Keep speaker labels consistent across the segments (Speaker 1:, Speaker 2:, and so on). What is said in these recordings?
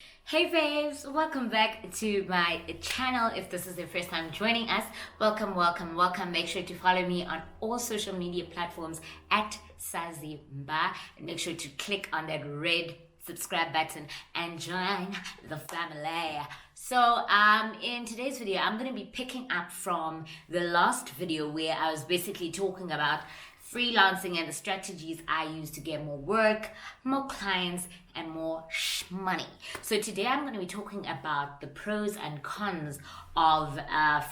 Speaker 1: Hey faves, welcome back to my channel. If this is your first time joining us, welcome. Make sure to follow me on all social media platforms at Sazimba, and make sure to click on that red subscribe button and join the family. So in today's video, I'm going to be picking up from the last video where I was basically talking about freelancing and the strategies I use to get more work, more clients, and more money. So today I'm going to be talking about the pros and cons of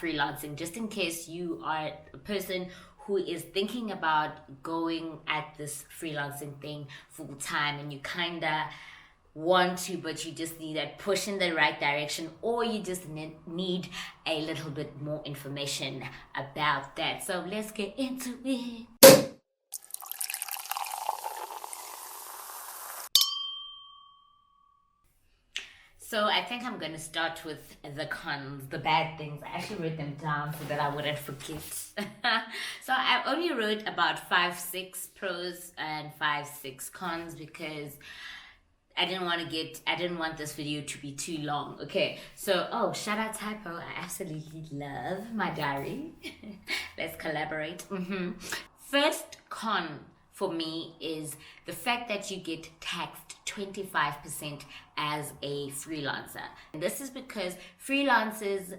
Speaker 1: freelancing, just in case you are a person who is thinking about going at this freelancing thing full time and you kind of want to, but you just need that push in the right direction, or you just need a little bit more information about that. So let's get into it. So I think I'm going to start with the cons, the bad things. I actually wrote them down so that I wouldn't forget. So I only wrote about 5-6 pros and 5-6 cons because I didn't want this video to be too long. Okay, so shout out typo. I absolutely love my diary. Let's collaborate. First con for me is the fact that you get taxed 25% as a freelancer. And this is because freelancers,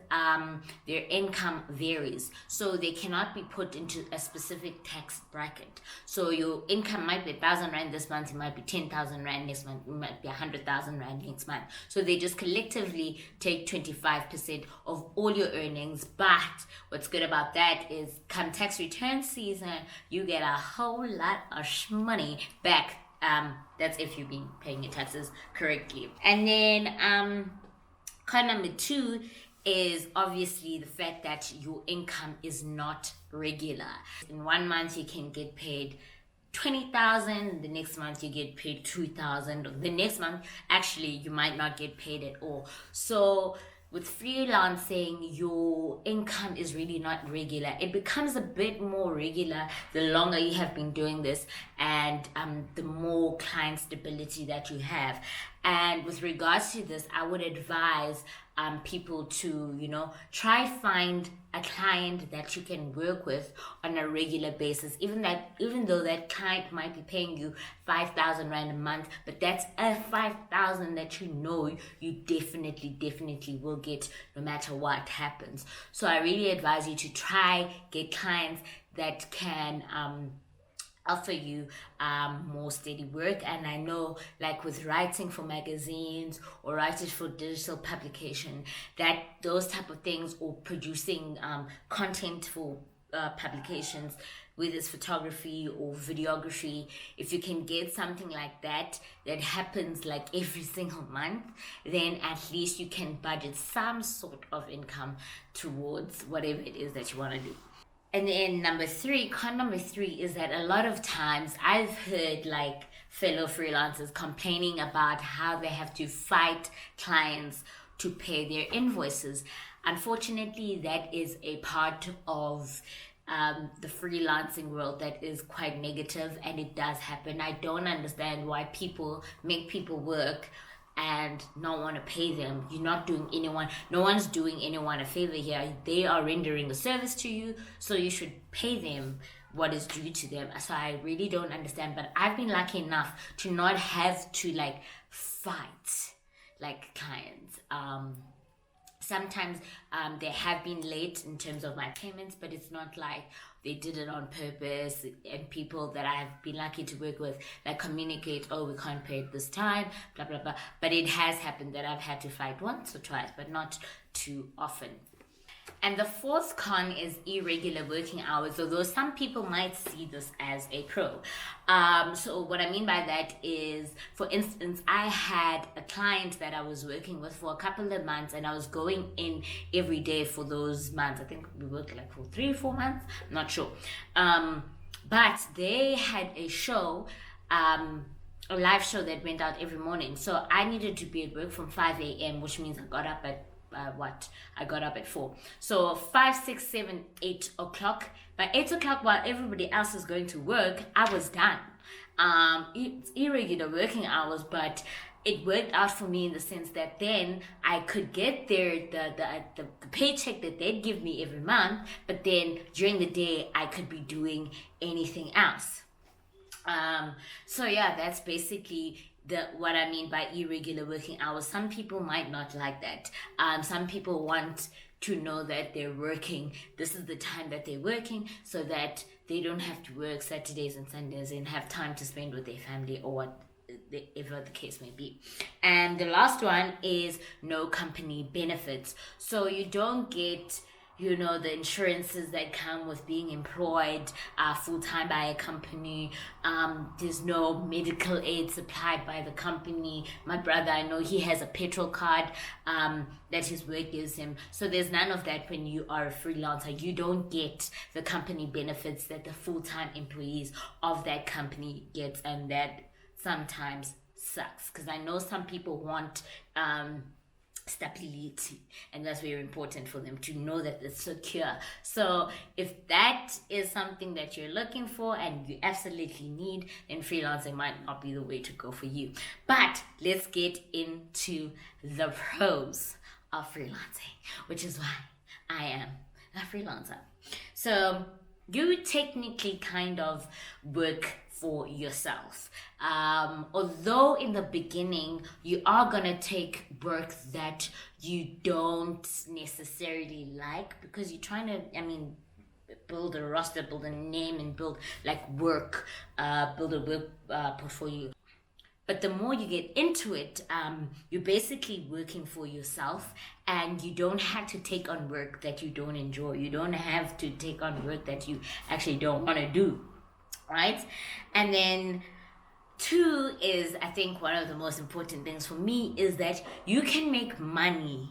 Speaker 1: their income varies. So they cannot be put into a specific tax bracket. So your income might be 1,000 Rand this month, it might be 10,000 Rand next month, it might be 100,000 Rand next month. So they just collectively take 25% of all your earnings. But what's good about that is come tax return season, you get a whole lot of money back. That's if you've been paying your taxes correctly. And then con number 2 is obviously the fact that your income is not regular. In 1 month you can get paid 20,000, the next month you get paid 2,000, the next month actually you might not get paid at all. So with freelancing, your income is really not regular. It becomes a bit more regular the longer you have been doing this and the more client stability that you have. And with regards to this, I would advise people to, try find a client that you can work with on a regular basis. Even though that client might be paying you 5,000 Rand a month, but that's a 5,000 that you definitely will get no matter what happens. So I really advise you to try get clients that can offer you more steady work. And I know, like with writing for magazines or writing for digital publication, that those type of things, or producing content for publications, whether it's photography or videography, if you can get something like that happens like every single month, then at least you can budget some sort of income towards whatever it is that you want to do. And then con number 3 is that a lot of times I've heard like fellow freelancers complaining about how they have to fight clients to pay their invoices. Unfortunately, that is a part of the freelancing world that is quite negative, and it does happen. I don't understand why people make people work and not want to pay them. No one's doing anyone a favor here. They are rendering a service to you, so you should pay them what is due to them. So I really don't understand, but I've been lucky enough to not have to like fight like clients. Sometimes they have been late in terms of my payments, but it's not like they did it on purpose. And people that I've been lucky to work with that communicate, we can't pay it this time, blah blah blah. But it has happened that I've had to fight once or twice, but not too often. And the fourth con is irregular working hours, although some people might see this as a pro. So what I mean by that is, for instance, I had a client that I was working with for a couple of months, and I was going in every day for those months. I think we worked like for 3 or 4 months, I'm not sure. But they had a show, a live show that went out every morning. So I needed to be at work from 5 a.m., which means I got up at I got up at 4. So 5, 6, 7, 8 o'clock. By 8 o'clock, while everybody else is going to work, I was done. It's irregular working hours, but it worked out for me in the sense that then I could get the paycheck that they'd give me every month, but then during the day I could be doing anything else. So yeah, that's basically what I mean by irregular working hours. Some people might not like that. Some people want to know that they're working. This is the time that they're working, so that they don't have to work Saturdays and Sundays and have time to spend with their family or whatever the case may be. And the last one is no company benefits. So you don't get the insurances that come with being employed full-time by a company. There's no medical aid supplied by the company. My brother, I know he has a petrol card that his work gives him. So there's none of that when you are a freelancer. You don't get the company benefits that the full-time employees of that company get, and that sometimes sucks, because I know some people want stability, and that's very important for them to know that it's secure. So if that is something that you're looking for and you absolutely need, then freelancing might not be the way to go for you. But let's get into the pros of freelancing, which is why I am a freelancer. So you technically kind of work for yourself. Although in the beginning you are gonna take work that you don't necessarily like, because you're trying to, build a roster, build a name, and build work, build a work portfolio. But the more you get into it, you're basically working for yourself, and you don't have to take on work that you don't enjoy. You don't have to take on work that you actually don't want to do, right? And then 2 is, I think one of the most important things for me, is that you can make money.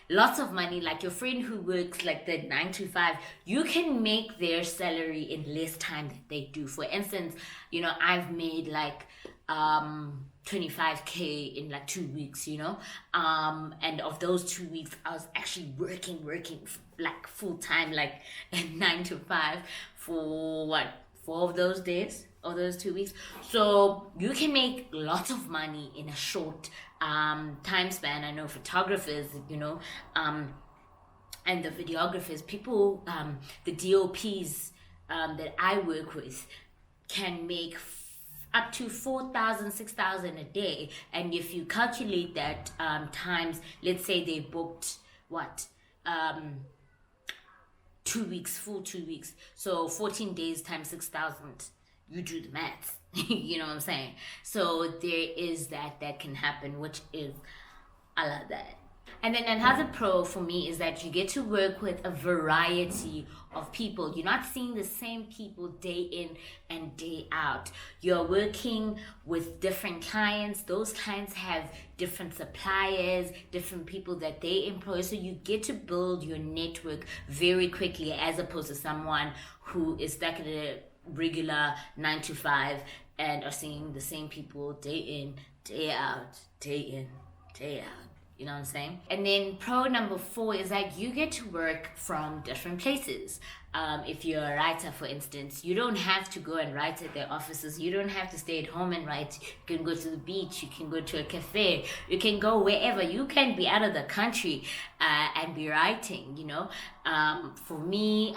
Speaker 1: Lots of money. Like your friend who works like the 9 to 5, you can make their salary in less time than they do. For instance, I've made 25K in 2 weeks, and of those 2 weeks I was actually working full time, 9 to 5 for 4 of those days, or those 2 weeks. So you can make lots of money in a short time span. I know photographers, and the videographers, people, the DOPs that I work with can make up to 4,000, 6,000 a day. And if you calculate that times, let's say they booked 2 weeks, full 2 weeks, so 14 days times 6,000, you do the maths. You know what I'm saying? So there is that can happen, which is, I love that. And then another pro for me is that you get to work with a variety of people. You're not seeing the same people day in and day out. You're working with different clients. Those clients have different suppliers, different people that they employ. So you get to build your network very quickly, as opposed to someone who is stuck in a regular 9 to 5 and are seeing the same people day in, day out, day in, day out. You know what I'm saying? And then pro number 4 is that you get to work from different places. If you're a writer, for instance, you don't have to go and write at their offices. You don't have to stay at home and write. You can go to the beach. You can go to a cafe. You can go wherever. You can be out of the country and be writing, For me,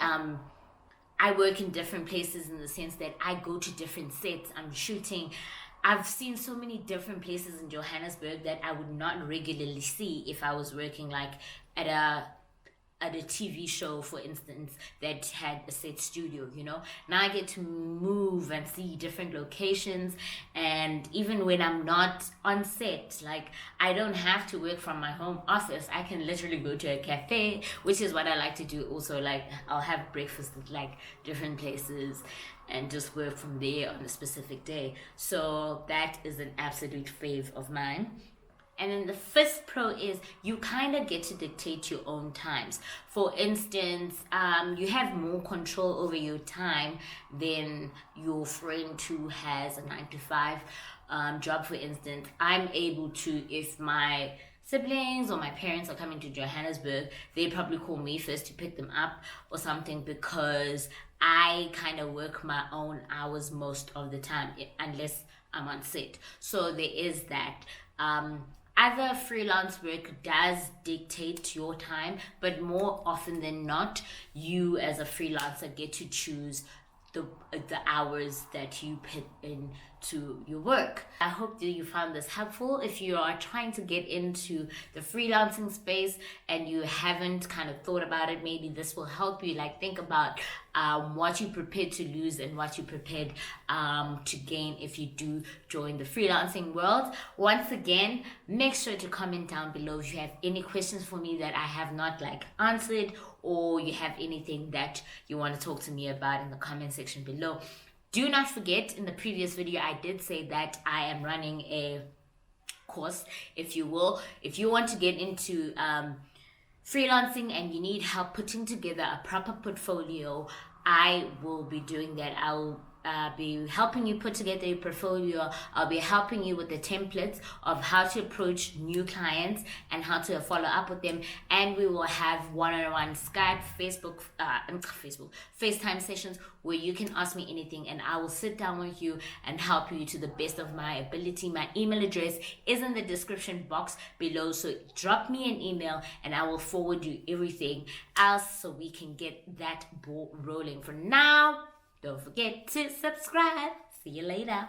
Speaker 1: I work in different places in the sense that I go to different sets. I'm shooting. I've seen so many different places in Johannesburg that I would not regularly see if I was working at a TV show, for instance, that had a set studio, Now I get to move and see different locations, and even when I'm not on set, I don't have to work from my home office. I can literally go to a cafe, which is what I like to do also. I'll have breakfast at different places and just work from there on a specific day. So that is an absolute fave of mine. And then the 5th pro is you kind of get to dictate your own times. For instance, you have more control over your time than your friend who has a 9 to 5 job. For instance, I'm able to, if my siblings or my parents are coming to Johannesburg, they probably call me first to pick them up or something, because I kind of work my own hours most of the time, unless I'm on set. So there is that. Other freelance work does dictate your time, but more often than not, you as a freelancer get to choose the hours that you put in to your work. I hope that you found this helpful. If you are trying to get into the freelancing space and you haven't kind of thought about it, maybe this will help you like think about what you're prepared to lose and what you're prepared to gain if you do join the freelancing world. Once again, make sure to comment down below if you have any questions for me that I have not like answered, or you have anything that you want to talk to me about in the comment section below. Do not forget, in the previous video, I did say that I am running a course, if you will. If you want to get into freelancing and you need help putting together a proper portfolio, I will be doing that. I'll be helping you put together your portfolio. I'll be helping you with the templates of how to approach new clients and how to follow up with them. And we will have one-on-one Skype, FaceTime sessions where you can ask me anything and I will sit down with you and help you to the best of my ability. My email address is in the description box below, so drop me an email and I will forward you everything else so we can get that ball rolling. For now, don't forget to subscribe. See you later.